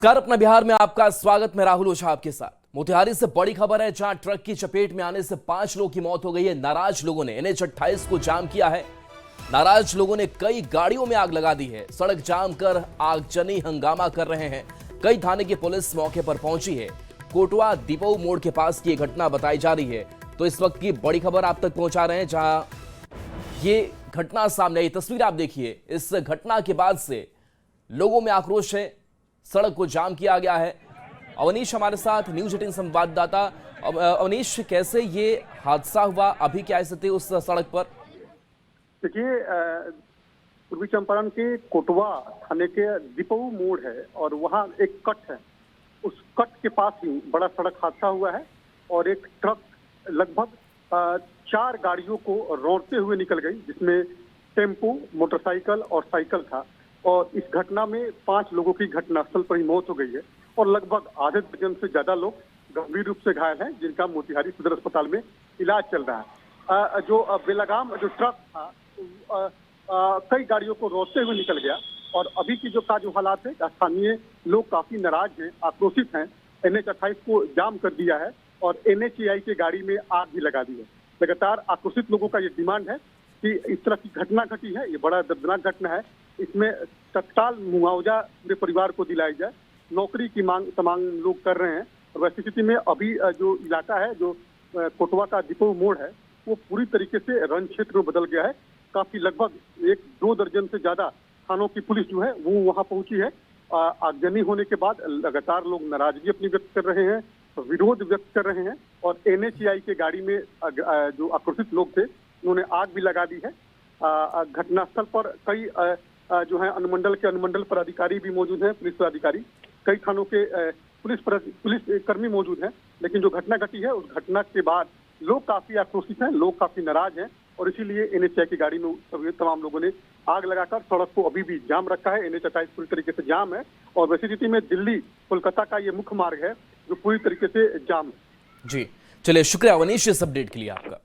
कर अपना बिहार में आपका स्वागत। मैं राहुल ओझा आपके साथ। मोतिहारी से बड़ी खबर है, जहां ट्रक की चपेट में आने से 5 लोगों की मौत हो गई है। नाराज लोगों ने NH 28 को जाम किया है। नाराज लोगों ने कई गाड़ियों में आग लगा दी है। सड़क जाम कर आगजनी हंगामा कर रहे हैं। कई थाने की पुलिस मौके पर पहुंची है। कोटवा दीपऊ मोड़ के पास की घटना बताई जा रही है, तो इस वक्त की बड़ी खबर आप तक पहुंचा रहे हैं, जहां ये घटना सामने आई। तस्वीर आप देखिए। इस घटना के बाद से लोगों में आक्रोश है। सड़क को जाम किया गया है। अवनीश हमारे साथ, न्यूज 18 संवाददाता। अवनीश, कैसे ये हादसा हुआ, अभी क्या स्थिति उस सड़क पर? देखिए, पूर्वी चंपारण के कोटवा थाने के दीपऊ मोड़ है और वहाँ एक कट है। उस कट के पास ही बड़ा सड़क हादसा हुआ है और एक ट्रक लगभग 4 गाड़ियों को रौंदते हुए निकल गई, जिसमें टेम्पो, मोटरसाइकिल और साइकिल था। और इस घटना में 5 लोगों की घटनास्थल पर ही मौत हो गई है और लगभग आधे दर्जन से ज्यादा लोग गंभीर रूप से घायल हैं, जिनका मोतिहारी सदर अस्पताल में इलाज चल रहा है। जो बेलगाम जो ट्रक था कई गाड़ियों को रोकते हुए निकल गया और अभी की जो हालात है, स्थानीय लोग काफी नाराज हैं, आक्रोशित हैं। NH 28 को जाम कर दिया है और NHAI की गाड़ी में आग भी लगा दी है। लगातार आक्रोशित लोगों का ये डिमांड है कि इस तरह की घटना घटी है, ये बड़ा दर्दनाक घटना है। इसमें तत्काल मुआवजा पूरे परिवार को दिलाई जाए। नौकरी की मांग तमाम लोग कर रहे हैं और वैसी स्थिति में अभी जो इलाका है, जो कोटवा का दीपऊ मोड़ है, वो पूरी तरीके से रण क्षेत्र में बदल गया है। काफी लगभग 1-2 दर्जन से ज्यादा थानों की पुलिस जो है वो वहां पहुंची है। आगजनी होने के बाद लगातार लोग नाराजगी अपनी व्यक्त कर रहे हैं, विरोध व्यक्त कर रहे हैं और NHAI के गाड़ी में जो आक्रोशित लोग थे उन्होंने आग भी लगा दी है। घटनास्थल पर कई जो है अनुमंडल पदाधिकारी भी मौजूद हैं, पुलिस पदाधिकारी, कई थानों के पुलिस कर्मी मौजूद हैं। लेकिन जो घटना घटी है, उस घटना के बाद लोग काफी आक्रोशित हैं, लोग काफी नाराज हैं और इसीलिए NHAI की गाड़ी में तमाम लोगों ने आग लगाकर सड़क को अभी भी जाम रखा है। NH 28 पूरी तरीके से जाम है और वैसी स्थिति में दिल्ली कोलकाता का ये मुख्य मार्ग है जो पूरी तरीके से जाम है। जी, चलिए, शुक्रिया अवनीश इस अपडेट के लिए आपका।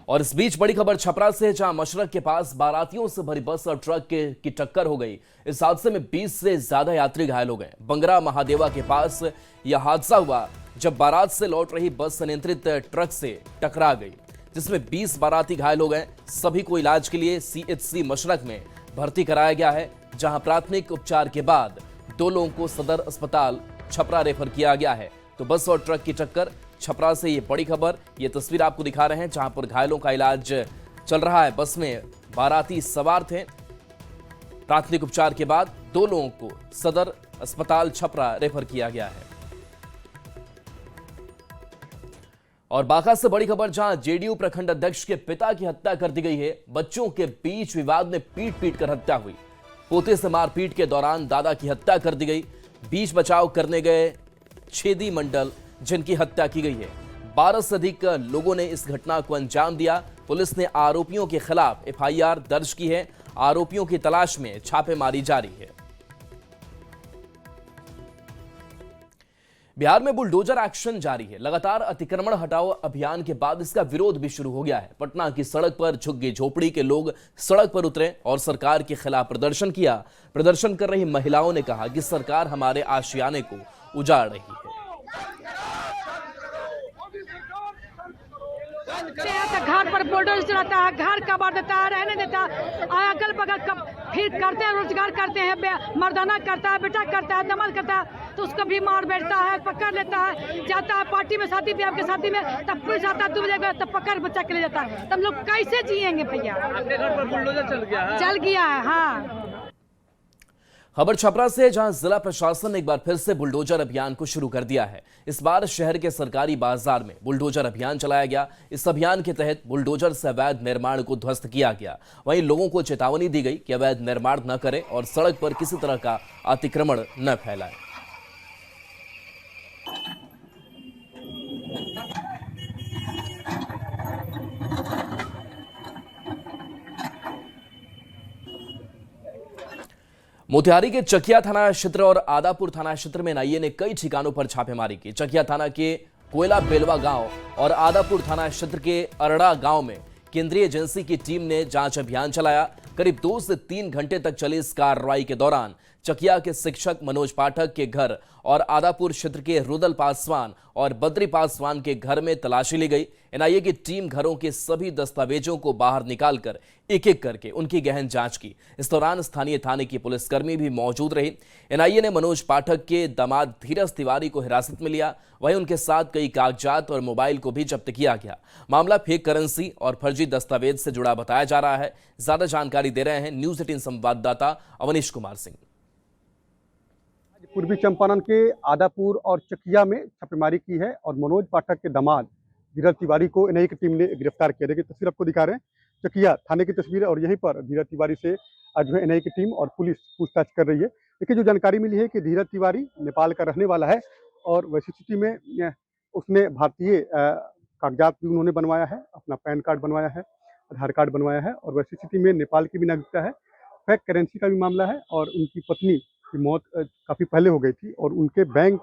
और इस बीच बड़ी खबर छपरा से, जहां मशरक के पास बारातियों से भरी बस और ट्रक की टक्कर हो गई। इस हादसे में 20 से ज्यादा यात्री घायल हो गए। बंगरा महादेवा के पास यह हादसा हुआ जब बारात से लौट रही बस अनियंत्रित ट्रक से टकरा गई, जिसमें 20 बाराती घायल हो गए। सभी को इलाज के लिए CHC मशरक में भर्ती कराया गया है, जहां प्राथमिक उपचार के बाद 2 लोगों को सदर अस्पताल छपरा रेफर किया गया है। तो बस और ट्रक की टक्कर, छपरा से ये बड़ी खबर। ये तस्वीर आपको दिखा रहे हैं, जहां पर घायलों का इलाज चल रहा है। बस में बाराती सवार थे। प्राथमिक उपचार के बाद 2 लोगों को सदर अस्पताल छपरा रेफर किया गया है। और बांका से बड़ी खबर, जहां JDU प्रखंड अध्यक्ष के पिता की हत्या कर दी गई है। बच्चों के बीच विवाद में पीट कर हत्या हुई। पोते से मारपीट के दौरान दादा की हत्या कर दी गई। बीच बचाव करने गए छेदी मंडल, जिनकी हत्या की गई है। 12 से अधिक लोगों ने इस घटना को अंजाम दिया। पुलिस ने आरोपियों के खिलाफ FIR दर्ज की है। आरोपियों की तलाश में छापेमारी जारी है। बिहार में बुलडोजर एक्शन जारी है। लगातार अतिक्रमण हटाओ अभियान के बाद इसका विरोध भी शुरू हो गया है। पटना की सड़क पर झुग्गी झोपड़ी के लोग सड़क पर उतरे और सरकार के खिलाफ प्रदर्शन किया। प्रदर्शन कर रही महिलाओं ने कहा कि सरकार हमारे आशियाने को उजाड़ रही है। घर पर बुलडोजर चलाता है, घर कबाड़ देता है, रहने देता है, अगल बगल फिर करते हैं, रोजगार करते हैं, मर्दाना करता है, बेटा करता है, दमन करता है, तो उसको भी मार बैठता है, पकड़ लेता है, जाता है पार्टी में, शादी ब्याह के शादी में, तब पुलिस आता है 2 बजे, तब पकड़ बच्चा के ले जाता है। तब लोग कैसे जिएंगे भैया? आपके घर पर बुलडोजर चल गया है? चल गया है, हाँ। खबर छपरा से, जहां जिला प्रशासन ने एक बार फिर से बुलडोजर अभियान को शुरू कर दिया है। इस बार शहर के सरकारी बाजार में बुलडोजर अभियान चलाया गया। इस अभियान के तहत बुलडोजर से अवैध निर्माण को ध्वस्त किया गया। वहीं लोगों को चेतावनी दी गई कि अवैध निर्माण न करें और सड़क पर किसी तरह का अतिक्रमण न फैलाएं। मोतिहारी के चकिया थाना क्षेत्र और आदापुर थाना क्षेत्र में NIA ने कई ठिकानों पर छापेमारी की। चकिया थाना के कोयला बेलवा गांव और आदापुर थाना क्षेत्र के अरड़ा गांव में केंद्रीय एजेंसी की टीम ने जांच अभियान चलाया। करीब 2 से 3 घंटे तक चली इस कार्रवाई के दौरान चकिया के शिक्षक मनोज पाठक के घर और आदापुर क्षेत्र के रुदल पासवान और बद्री पासवान के घर में तलाशी ली गई। एनआईए की टीम घरों के सभी दस्तावेजों को बाहर निकालकर एक एक करके उनकी गहन जांच की। इस दौरान स्थानीय थाने की पुलिसकर्मी भी मौजूद रही। एनआईए ने मनोज पाठक के दामाद धीरज तिवारी को हिरासत में लिया। वहीं उनके साथ कई कागजात और मोबाइल को भी जब्त किया गया। मामला फेक करेंसी और फर्जी दस्तावेज से जुड़ा बताया जा रहा है। ज्यादा जानकारी दे रहे हैं न्यूज 18 संवाददाता अवनीश कुमार सिंह। पूर्वी चंपारण के आदापुर और चकिया में छापेमारी की है और मनोज पाठक के दामाद धीरज तिवारी को एनआईए की टीम ने गिरफ्तार किया। देखिए तस्वीर आपको दिखा रहे हैं, चकिया थाने की तस्वीर है और यहीं पर धीरज तिवारी से आज जो है एनआईए की टीम और पुलिस पूछताछ कर रही है। देखिए जो जानकारी मिली है कि धीरज तिवारी नेपाल का रहने वाला है और वैसी स्थिति में उसने भारतीय कागजात भी उन्होंने बनवाया है, अपना पैन कार्ड बनवाया है, आधार कार्ड बनवाया है और वैसी स्थिति में नेपाल की भी नागरिकता है। फेक करेंसी का भी मामला है और उनकी पत्नी की मौत काफ़ी पहले हो गई थी और उनके बैंक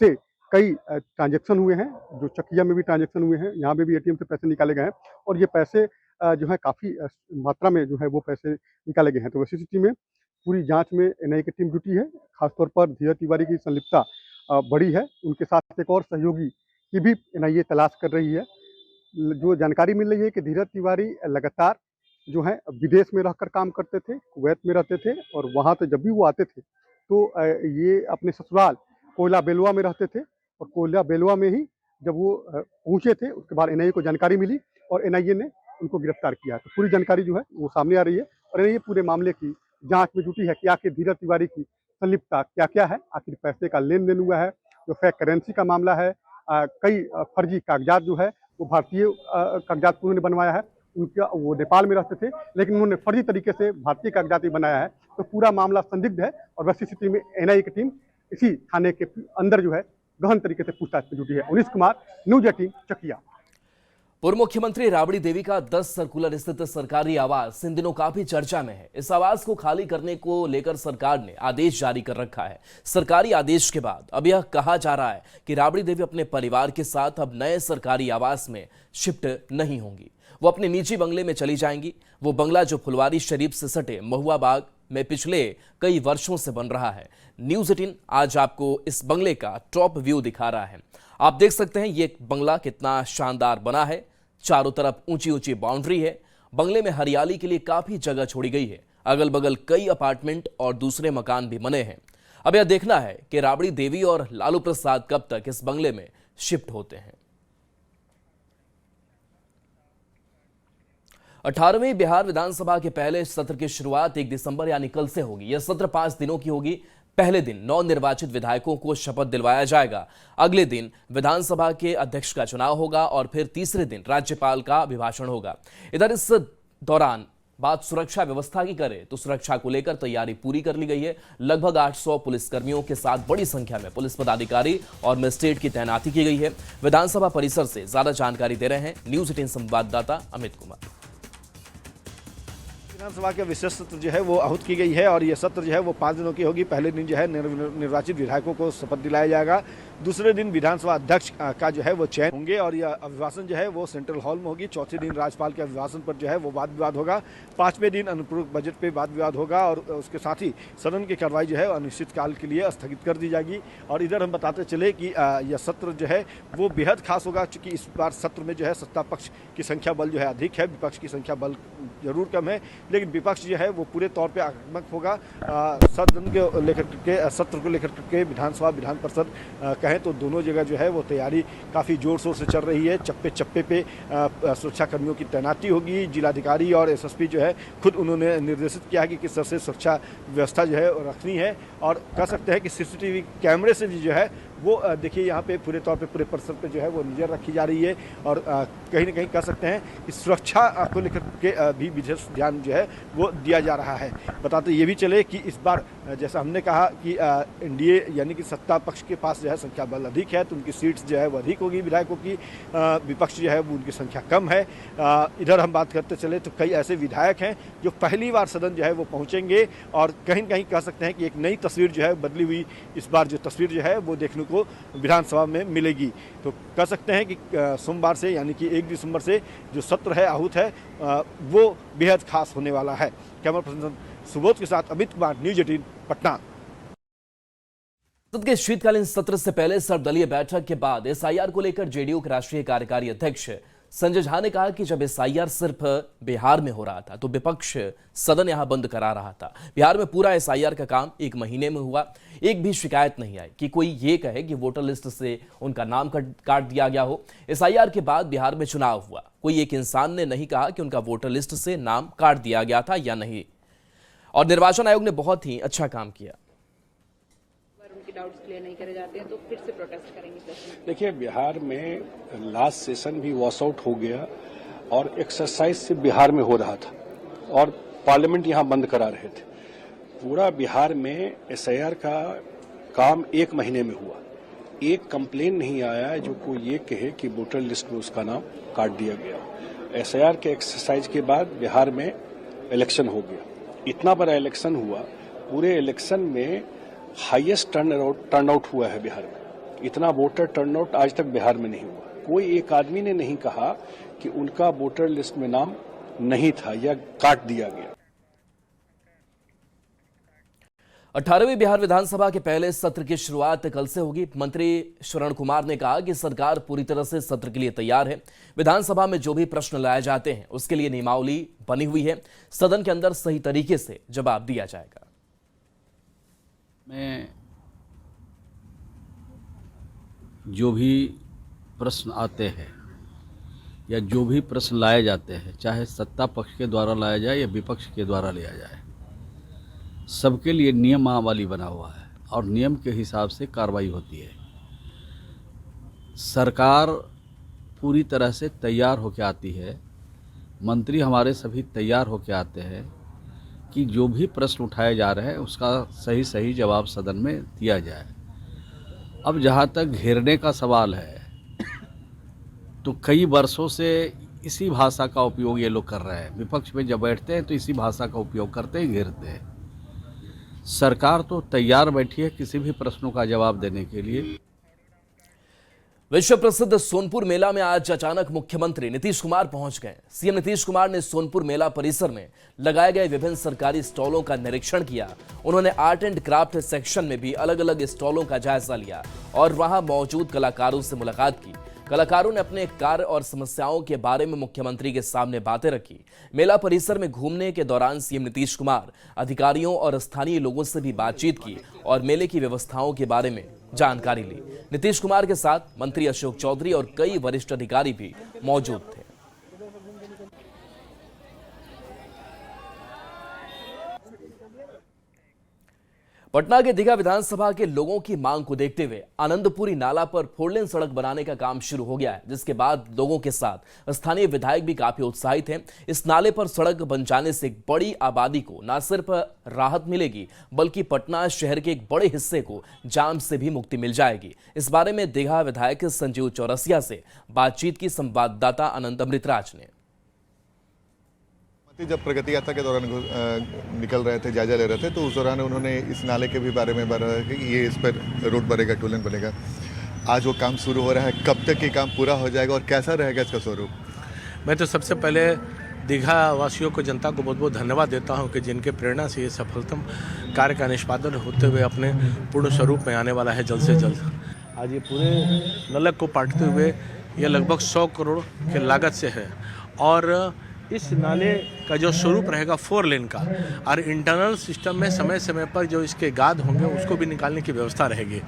से कई ट्रांजैक्शन हुए हैं, जो चकिया में भी ट्रांजैक्शन हुए हैं, यहाँ पे भी एटीएम से पैसे निकाले गए हैं और ये पैसे जो है काफ़ी मात्रा में जो है वो पैसे निकाले गए हैं। तो वैसी स्थिति में पूरी जांच में एनआईए की टीम जुटी है। खासतौर पर धीरज तिवारी की संलिप्तता बड़ी है। उनके साथ एक और सहयोगी की भी एनआईए तलाश कर रही है। जो जानकारी मिल रही है कि धीरज तिवारी लगातार जो है विदेश में रहकर काम करते थे, कुवैत में रहते थे और वहाँ से जब भी वो आते थे तो ये अपने ससुराल कोयला बेलवा में रहते थे और कोयला बेलवा में ही जब वो पहुँचे थे उसके बाद एनआईए को जानकारी मिली और एनआईए ने उनको गिरफ्तार किया। तो पूरी जानकारी जो है वो सामने आ रही है और एनआईए पूरे मामले की जाँच में जुटी है कि आखिर धीरज तिवारी की संलिप्तता क्या क्या है, आखिर पैसे का लेन देन हुआ है, जो फेक करेंसी का मामला है, कई फर्जी कागजात जो है वो भारतीय कागजात उन्होंने बनवाया है। उनका वो नेपाल में रहते थे लेकिन उन्होंने फर्जी तरीके से भारतीय कागजात बनाया है। तो पूरा मामला संदिग्ध है और वैसी स्थिति में एनआईए की टीम इसी थाने के अंदर जो है गहन तरीके से पूछताछ में जुटी है। अवनीश कुमार, न्यूज 18 चकिया। पूर्व मुख्यमंत्री राबड़ी देवी का 10 सर्कुलर स्थित सरकारी आवास इन दिनों काफी चर्चा में है। इस आवास को खाली करने को लेकर सरकार ने आदेश जारी कर रखा है। सरकारी आदेश के बाद अब यह कहा जा रहा है कि राबड़ी देवी अपने परिवार के साथ अब नए सरकारी आवास में शिफ्ट नहीं होंगी। वो अपने निजी बंगले में चली जाएंगी। वो बंगला जो फुलवारी शरीफ से सटे महुआ बाग में पिछले कई वर्षों से बन रहा है। न्यूज 18 आज आपको इस बंगले का टॉप व्यू दिखा रहा है। आप देख सकते हैं ये बंगला कितना शानदार बना है। चारों तरफ ऊंची ऊंची बाउंड्री है। बंगले में हरियाली के लिए काफी जगह छोड़ी गई है। अगल बगल कई अपार्टमेंट और दूसरे मकान भी बने हैं। अब यह देखना है कि राबड़ी देवी और लालू प्रसाद कब तक इस बंगले में शिफ्ट होते हैं। 18वीं बिहार विधानसभा के पहले सत्र की शुरुआत 1 दिसंबर यानी कल से होगी। यह सत्र 5 दिनों की होगी। पहले दिन नवनिर्वाचित विधायकों को शपथ दिलवाया जाएगा। अगले दिन विधानसभा के अध्यक्ष का चुनाव होगा और फिर तीसरे दिन राज्यपाल का अभिभाषण होगा। इधर इस दौरान बात सुरक्षा व्यवस्था की करें तो सुरक्षा को लेकर तैयारी पूरी कर ली गई है। लगभग 800 पुलिसकर्मियों के साथ बड़ी संख्या में पुलिस पदाधिकारी और मजिस्ट्रेट की तैनाती की गई है। विधानसभा परिसर से ज्यादा जानकारी दे रहे हैं न्यूज 18 संवाददाता अमित कुमार। विधानसभा के विशेष सत्र जो है वो आहूत की गई है और ये सत्र जो है वो 5 दिनों की होगी। पहले दिन जो है निर्वाचित विधायकों को शपथ दिलाया जाएगा। दूसरे दिन विधानसभा अध्यक्ष का जो है वो चयन होंगे और यह अभिभाषण जो है वो सेंट्रल हॉल में होगी। चौथे दिन राज्यपाल के अभिभाषण पर जो है वो वाद विवाद होगा। 5वें दिन अनुपूरक बजट पे वाद विवाद होगा और उसके साथ ही सदन की कार्रवाई जो है अनिश्चित काल के लिए स्थगित कर दी जाएगी। और इधर हम बताते चले कि यह सत्र जो है वो बेहद खास होगा, चूँकि इस बार सत्र में जो है सत्ता पक्ष की संख्या बल जो है अधिक है, विपक्ष की संख्या बल जरूर कम है, लेकिन विपक्ष जो है वो पूरे तौर पे आक्रामक होगा। सदन के लेकर के सत्र को लेकर के विधानसभा विधान परिषद कहें तो दोनों जगह जो है वो तैयारी काफ़ी जोर शोर से चल रही है। चप्पे चप्पे पे सुरक्षा कर्मियों की तैनाती होगी। जिलाधिकारी और एसएसपी जो है खुद उन्होंने निर्देशित किया है कि किस तरह से सुरक्षा व्यवस्था जो है रखनी है और कह सकते हैं कि सीसीटीवी कैमरे से भी जो है वो देखिए यहाँ पे पूरे तौर पे पूरे परिसर पे जो है वो नज़र रखी जा रही है और कहीं ना कहीं कह सकते हैं कि सुरक्षा को लेकर के भी विशेष ध्यान जो है वो दिया जा रहा है। बताते ये भी चले कि इस बार जैसा हमने कहा कि एनडीए यानी कि सत्ता पक्ष के पास जो है संख्या बल अधिक है तो उनकी सीट्स जो है वो अधिक होगी विधायकों की। विपक्ष जो है वो उनकी संख्या कम है। इधर हम बात करते चले तो कई ऐसे विधायक हैं जो पहली बार सदन जो है वो पहुँचेंगे और कहीं कहीं कह सकते हैं कि एक नई तस्वीर जो है बदली हुई इस बार जो तस्वीर जो है वो देखने को विधानसभा में मिलेगी। तो कह सकते हैं कि सोमवार से यानी कि 1 दिसंबर से जो सत्र है आहूत है वो बेहद खास होने वाला है। कैमरा पर्सन सुबोध के साथ अमित कुमार, न्यूज़ 18 पटना। संसद के शीतकालीन सत्र से पहले सर्वदलीय बैठक के बाद एसआईआर को लेकर जेडीयू के राष्ट्रीय कार्यकारी अध्यक्ष संजय झा ने कहा कि जब एसआईआर सिर्फ बिहार में हो रहा था तो विपक्ष सदन यहां बंद करा रहा था। बिहार में पूरा एसआईआर का काम 1 महीने में हुआ, एक भी शिकायत नहीं आई कि कोई ये कहे कि वोटर लिस्ट से उनका नाम काट दिया गया हो। एसआईआर के बाद बिहार में चुनाव हुआ, कोई एक इंसान ने नहीं कहा कि उनका वोटर लिस्ट से नाम काट दिया गया था या नहीं। और निर्वाचन आयोग ने बहुत ही अच्छा काम किया। उनके डाउट्स क्लियर नहीं करे जाते हैं तो फिर से प्रोटेस्ट करेंगे। देखिए, बिहार में लास्ट सेशन भी वॉश आउट हो गया और एक्सरसाइज से बिहार में हो रहा था और पार्लियामेंट यहां बंद करा रहे थे। पूरा बिहार में एसआईआर का काम 1 महीने में हुआ, एक कंप्लेन नहीं आया जो कोई ये कहे कि वोटर लिस्ट में उसका नाम काट दिया गया। एसआईआर के एक्सरसाइज के बाद बिहार में इलेक्शन हो गया, इतना बड़ा इलेक्शन हुआ, पूरे इलेक्शन में हाईएस्ट टर्नआउट हुआ है बिहार में। इतना वोटर टर्नआउट आज तक बिहार में नहीं हुआ। कोई एक आदमी ने नहीं कहा कि उनका वोटर लिस्ट में नाम नहीं था या काट दिया गया। 18वीं बिहार विधानसभा के पहले सत्र की शुरुआत कल से होगी। मंत्री श्रवण कुमार ने कहा कि सरकार पूरी तरह से सत्र के लिए तैयार है। विधानसभा में जो भी प्रश्न लाए जाते हैं उसके लिए नियमावली बनी हुई है, सदन के अंदर सही तरीके से जवाब दिया जाएगा। में जो भी प्रश्न आते हैं या जो भी प्रश्न लाए जाते हैं, चाहे सत्ता पक्ष के द्वारा लाया जाए या विपक्ष के द्वारा लिया जाए, सबके लिए नियमावली बना हुआ है और नियम के हिसाब से कार्रवाई होती है। सरकार पूरी तरह से तैयार होकर आती है, मंत्री हमारे सभी तैयार होकर आते हैं कि जो भी प्रश्न उठाए जा रहे हैं उसका सही जवाब सदन में दिया जाए। अब जहाँ तक घेरने का सवाल है तो कई वर्षों से इसी भाषा का उपयोग ये लोग कर रहे हैं। विपक्ष में जब बैठते हैं तो इसी भाषा का उपयोग करते हैं, घेरते हैं। सरकार तो तैयार बैठी है किसी भी प्रश्नों का जवाब देने के लिए। विश्व प्रसिद्ध सोनपुर मेला में आज अचानक मुख्यमंत्री नीतीश कुमार पहुंच गए। सीएम नीतीश कुमार ने सोनपुर मेला परिसर में लगाए गए विभिन्न सरकारी स्टॉलों का निरीक्षण किया। उन्होंने आर्ट एंड क्राफ्ट सेक्शन में भी अलग अलग स्टॉलों का जायजा लिया और वहां मौजूद कलाकारों से मुलाकात की। कलाकारों ने अपने कार्य और समस्याओं के बारे में मुख्यमंत्री के सामने बातें रखी। मेला परिसर में घूमने के दौरान सीएम नीतीश कुमार अधिकारियों और स्थानीय लोगों से भी बातचीत की और मेले की व्यवस्थाओं के बारे में जानकारी ली। नीतीश कुमार के साथ मंत्री अशोक चौधरी और कई वरिष्ठ अधिकारी भी मौजूद थे। पटना के दीघा विधानसभा के लोगों की मांग को देखते हुए आनंदपुरी नाला पर 4 लेन सड़क बनाने का काम शुरू हो गया है, जिसके बाद लोगों के साथ स्थानीय विधायक भी काफी उत्साहित हैं। इस नाले पर सड़क बन जाने से एक बड़ी आबादी को न सिर्फ राहत मिलेगी बल्कि पटना शहर के एक बड़े हिस्से को जाम से भी मुक्ति मिल जाएगी। इस बारे में दीघा विधायक संजीव चौरसिया से बातचीत की संवाददाता अनंत अमृतराज ने। जब प्रगति यात्रा के दौरान निकल रहे थे, जायजा ले रहे थे, तो उस दौरान उन्होंने इस नाले के भी बारे में बताया कि ये इस पर रोड बनेगा, 2 लेन बनेगा। आज वो काम शुरू हो रहा है, कब तक ये काम पूरा हो जाएगा और कैसा रहेगा इसका स्वरूप? मैं तो सबसे पहले दीघा वासियों को, जनता को बहुत बहुत धन्यवाद देता हूं कि जिनके प्रेरणा से ये सफलतम कार्य का निष्पादन होते हुए अपने पूर्ण स्वरूप में आने वाला है जल्द से जल्द। आज ये पूरे नलक को पाटते हुए ये लगभग 100 करोड़ के लागत से है और इस नाले का जो स्वरूप रहेगा 4 लेन का और इंटरनल सिस्टम में समय समय पर जो इसके गाद होंगे उसको भी निकालने की व्यवस्था रहेगी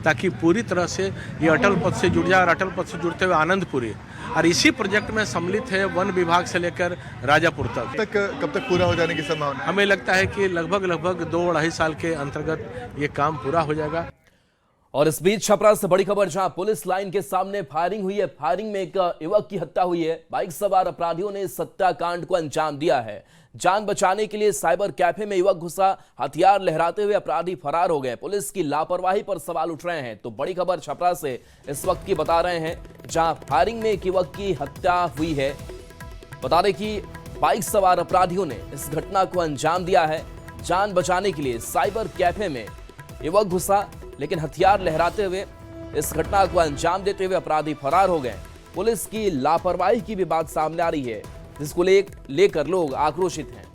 ताकि पूरी तरह से ये अटल पथ से जुड़ जाए और अटल पथ से जुड़ते हुए आनंदपुरी। और इसी प्रोजेक्ट में सम्मिलित है वन विभाग से लेकर राजापुर तक। कब तक पूरा हो जाने की संभावना? हमें लगता है कि लगभग 2-2.5 साल के अंतर्गत ये काम पूरा हो जाएगा। और इस बीच छपरा से बड़ी खबर, जहां पुलिस लाइन के सामने फायरिंग हुई है। फायरिंग में एक युवक की हत्या हुई है। बाइक सवार अपराधियों ने इस हत्याकांड को अंजाम दिया है। जान बचाने के लिए साइबर कैफे में युवक घुसा, हथियार लहराते हुए अपराधी फरार हो गए। पुलिस की लापरवाही पर सवाल उठ रहे हैं। तो बड़ी खबर छपरा से इस वक्त की बता रहे हैं, जहां फायरिंग में एक युवक की हत्या हुई है। बता दें कि बाइक सवार अपराधियों ने इस घटना को अंजाम दिया है। जान बचाने के लिए साइबर कैफे में युवक घुसा, लेकिन हथियार लहराते हुए इस घटना को अंजाम देते हुए अपराधी फरार हो गए। पुलिस की लापरवाही की भी बात सामने आ रही है, जिसको लेकर लोग आक्रोशित हैं।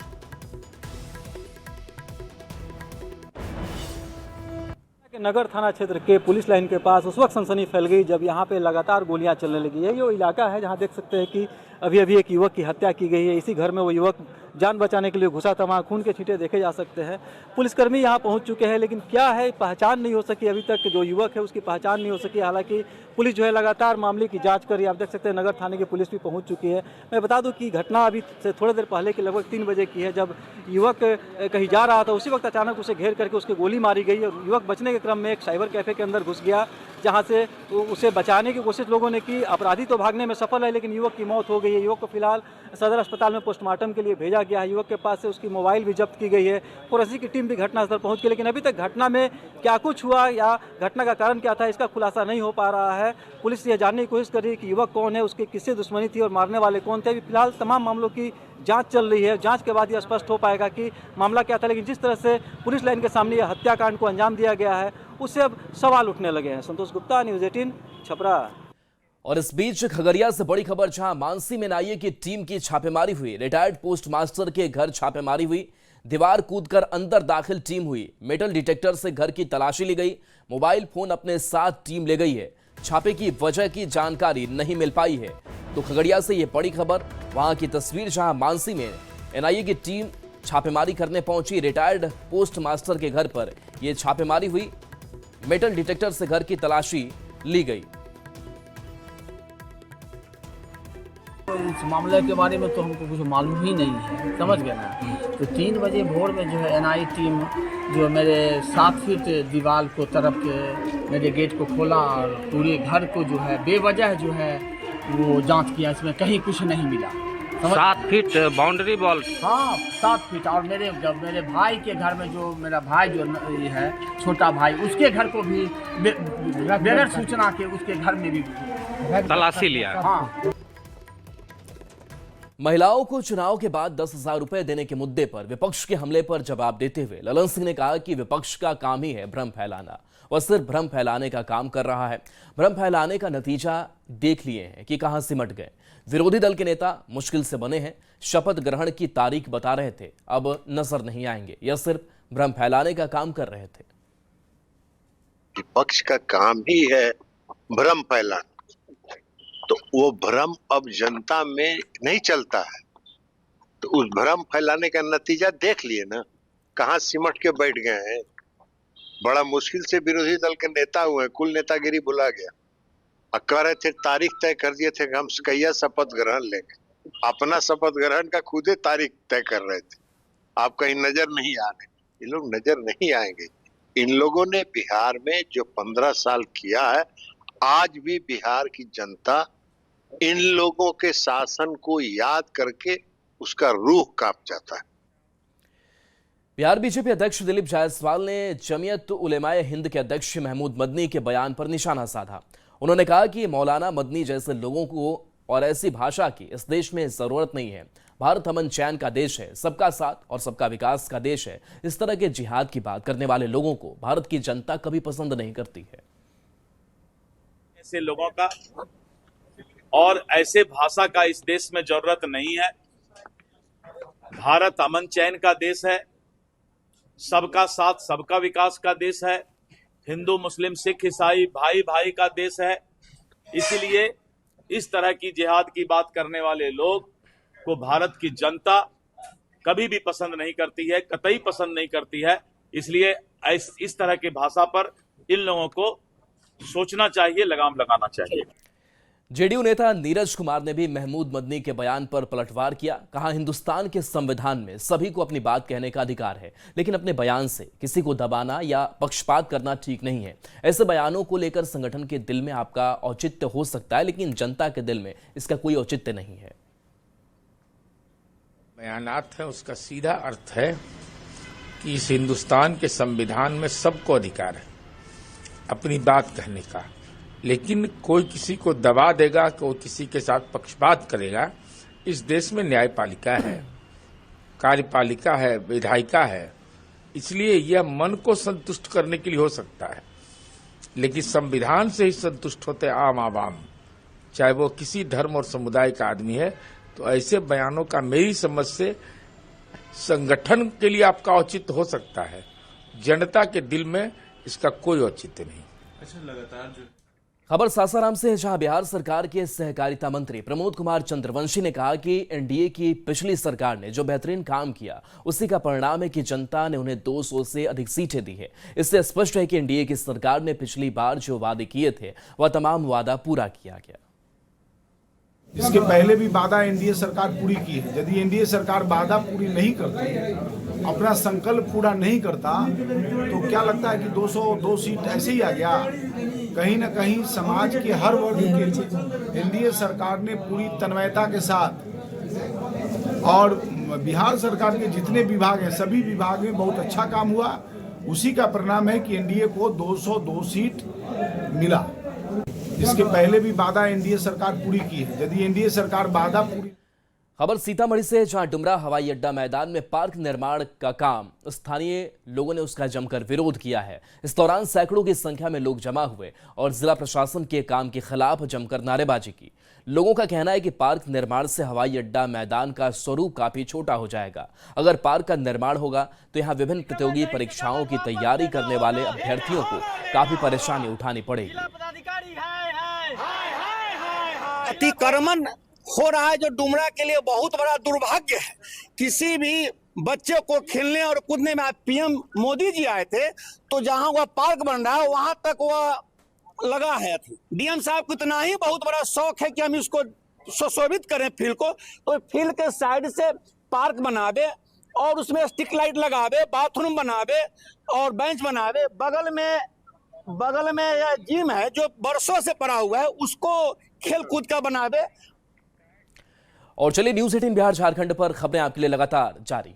नगर थाना क्षेत्र के पुलिस लाइन के पास उस वक्त सनसनी फैल गई जब यहाँ पे लगातार गोलियां चलने लगी है। ये वो इलाका है जहाँ देख सकते हैं कि अभी एक युवक की हत्या की गई है। इसी घर में वो युवक जान बचाने के लिए घुसा था। वहाँ खून के छींटे देखे जा सकते हैं। पुलिसकर्मी यहाँ पहुँच चुके हैं, लेकिन क्या है पहचान नहीं हो सकी अभी तक। जो युवक है उसकी पहचान नहीं हो सकी। हालांकि पुलिस जो है लगातार मामले की जांच कर रही है। आप देख सकते हैं नगर थाने की पुलिस भी पहुँच चुकी है। मैं बता दूँ कि घटना अभी से थोड़ी देर पहले की लगभग 3 बजे की है, जब युवक कहीं जा रहा था। उसी वक्त अचानक उसे घेर करके उसकी गोली मारी गई और युवक बचने के क्रम में एक साइबर कैफे के अंदर घुस गया, जहां से उसे बचाने की कोशिश लोगों ने की। अपराधी तो भागने में सफल है, लेकिन युवक की मौत हो गई है। युवक को फिलहाल सदर अस्पताल में पोस्टमार्टम के लिए भेजा गया है। युवक के पास से उसकी मोबाइल भी जब्त की गई है। फोरेंसिक की टीम भी घटनास्थल पहुंच गई, लेकिन अभी तक घटना में क्या कुछ हुआ या घटना का कारण क्या था, इसका खुलासा नहीं हो पा रहा है। पुलिस ये जानने की कोशिश कर रही है कि युवक कौन है, उसकी किससे दुश्मनी थी और मारने वाले कौन थे। अभी फिलहाल तमाम मामलों की जांच चल रही है। जांच के बाद यह स्पष्ट हो पाएगा कि मामला क्या था। लेकिन जिस तरह से पुलिस लाइन के सामने यह हत्याकांड को अंजाम दिया गया है, उससे अब सवाल उठने लगे हैं। संतोष गुप्ता, न्यूज़ 18, छपरा। और इस बीच खगड़िया से बड़ी खबर, जहां मानसी में एनआईए की टीम की छापेमारी हुई। रिटायर्ड पोस्टमास्टर के घर छापेमारी हुई। दीवार कूदकर अंदर दाखिल टीम हुई। मेटल डिटेक्टर से घर की तलाशी ली गई। मोबाइल फोन अपने साथ टीम ले गई है। छापे की वजह की जानकारी नहीं मिल पाई है। तो खगड़िया से ये बड़ी खबर, वहां की तस्वीर, जहां मानसी में एनआईए की टीम छापेमारी करने पहुंची। रिटायर्ड पोस्टमास्टर के घर पर यह छापेमारी हुई। मेटल डिटेक्टर से घर की तलाशी ली गई। इस मामले के बारे में तो हमको कुछ मालूम ही नहीं है, समझ गए ना। तो 3 बजे भोर में जो है एनआई टीम जो मेरे 7 फीट दीवार को तरफ के मेरे गेट को खोला और पूरे घर को जो है बेवजह जो है वो जांच किया। इसमें कहीं कुछ नहीं मिला। 7 फीट बाउंड्री वॉल? हाँ, 7 फीट। और मेरे भाई के घर में जो मेरा भाई जो है छोटा भाई, उसके घर को भी बगैर सूचना के उसके घर में भी तलाशी लिया। हाँ। महिलाओं को चुनाव के बाद 10,000 रुपए देने के मुद्दे पर विपक्ष के हमले पर जवाब देते हुए ललन सिंह ने कहा कि विपक्ष का काम ही है भ्रम फैलाना। वह सिर्फ भ्रम फैलाने का काम कर रहा है। भ्रम फैलाने का नतीजा देख लिए हैं कि कहां सिमट गए। विरोधी दल के नेता मुश्किल से बने हैं। शपथ ग्रहण की तारीख बता रहे थे, अब नजर नहीं आएंगे। यह सिर्फ भ्रम फैलाने का काम कर रहे थे। विपक्ष का काम ही है भ्रम फैलाना, तो वो भ्रम अब जनता में नहीं चलता है। तो उस भ्रम फैलाने का नतीजा देख लिए ना, कहां सिमट के बैठ गए हैं। बड़ा मुश्किल से विरोधी दल के नेता हुए, कुल नेतागिरी बुला गया और कह रहे थे, तारीख तय कर दिए थे कि हम कहिया शपथ ग्रहण लेंगे। अपना शपथ ग्रहण का खुदे तारीख तय कर रहे थे। आप कहीं नजर नहीं आ रहे। ये लोग नजर नहीं आएंगे। इन लोगों ने बिहार में जो 15 साल किया है, आज भी बिहार की जनता इन लोगों के शासन को याद करके उसका रूह कांप जाता है। बिहार बीजेपी अध्यक्ष दिलीप जायसवाल ने जमीयत उलेमाए हिंद के अध्यक्ष महमूद मदनी के बयान पर निशाना साधा। उन्होंने कहा कि मौलाना मदनी जैसे लोगों को और ऐसी भाषा की इस देश में जरूरत नहीं है। भारत अमन चैन का देश है, सबका साथ और सबका विकास का देश है। इस तरह के जिहाद की बात करने वाले लोगों को भारत की जनता कभी पसंद नहीं करती है। ऐसे लोगों का और ऐसे भाषा का इस देश में जरूरत नहीं है। भारत अमन चैन का देश है, सबका साथ सबका विकास का देश है, हिंदू मुस्लिम सिख ईसाई भाई भाई का देश है। इसलिए इस तरह की जिहाद की बात करने वाले लोग को भारत की जनता कभी भी पसंद नहीं करती है, कतई पसंद नहीं करती है। इसलिए इस तरह की भाषा पर इन लोगों को सोचना चाहिए, लगाम लगाना चाहिए। जेडीयू नेता नीरज कुमार ने भी महमूद मदनी के बयान पर पलटवार किया। कहा, हिंदुस्तान के संविधान में सभी को अपनी बात कहने का अधिकार है, लेकिन अपने बयान से किसी को दबाना या पक्षपात करना ठीक नहीं है। ऐसे बयानों को लेकर संगठन के दिल में आपका औचित्य हो सकता है, लेकिन जनता के दिल में इसका कोई औचित्य नहीं है। बयानात है, उसका सीधा अर्थ है कि इस हिंदुस्तान के संविधान में सबको अधिकार है अपनी बात कहने का, लेकिन कोई किसी को दबा देगा, कोई किसी के साथ पक्षपात करेगा। इस देश में न्यायपालिका है, कार्यपालिका है, विधायिका है। इसलिए यह मन को संतुष्ट करने के लिए हो सकता है, लेकिन संविधान से ही संतुष्ट होते आम आवाम, चाहे वो किसी धर्म और समुदाय का आदमी है। तो ऐसे बयानों का मेरी समझ से संगठन के लिए आपका औचित्य हो सकता है, जनता के दिल में इसका कोई औचित्य नहीं। अच्छा, लगातार जो खबर सासाराम से है, जहां बिहार सरकार के सहकारिता मंत्री प्रमोद कुमार चंद्रवंशी ने कहा कि एनडीए की पिछली सरकार ने जो बेहतरीन काम किया उसी का परिणाम है कि जनता ने उन्हें 200 से अधिक सीटें दी है। इससे स्पष्ट है कि एनडीए की सरकार ने पिछली बार जो वादे किए थे वह तमाम वादा पूरा किया गया। इसके पहले भी वादा एनडीए सरकार पूरी की है। यदि एनडीए सरकार वादा पूरी नहीं करती, अपना संकल्प पूरा नहीं करता, तो क्या लगता है कि 202 सीट ऐसे ही आ गया? कहीं ना कहीं समाज के हर वर्ग के एनडीए सरकार ने पूरी तन्मयता के साथ, और बिहार सरकार के जितने विभाग हैं सभी विभाग में बहुत अच्छा काम हुआ। उसी का परिणाम है कि एनडीए को 202 सीट मिला। इसके पहले भी वादा एनडीए सरकार पूरी की है। यदि एनडीए सरकार वादा पूरी। खबर सीतामढ़ी से, जहां डुमरा हवाई अड्डा मैदान में पार्क निर्माण का काम स्थानीय लोगों ने उसका जमकर विरोध किया है। इस दौरान सैकड़ों की संख्या में लोग जमा हुए और जिला प्रशासन के काम के खिलाफ जमकर नारेबाजी की। लोगों का कहना है कि पार्क निर्माण से हवाई अड्डा मैदान का स्वरूप काफी छोटा हो जाएगा। अगर पार्क का निर्माण होगा तो यहाँ विभिन्न प्रतियोगी परीक्षाओं की तैयारी करने वाले अभ्यर्थियों को काफी परेशानी उठानी पड़ेगी। अतिक्रमण हो रहा है, जो डुमरा के लिए बहुत बड़ा दुर्भाग्य है। किसी भी बच्चे को खेलने और कूदने में, पीएम मोदी जी आए थे तो जहां वह पार्क बन रहा है वहां तक वह लगा है। डीएम साहब को इतना ही बहुत बड़ा शौक है कि हम इसको सुशोभित करें फील्ड को, तो फील्ड के साइड से पार्क बनावे और उसमें स्ट्रीट लाइट लगावे, बाथरूम बनावे और बेंच बनावे। बगल में यह जिम है जो बरसों से पड़ा हुआ है, उसको खेल कूद का बनावे। और चलिए न्यूज़ 18 बिहार झारखंड पर खबरें आपके लिए लगातार जारी।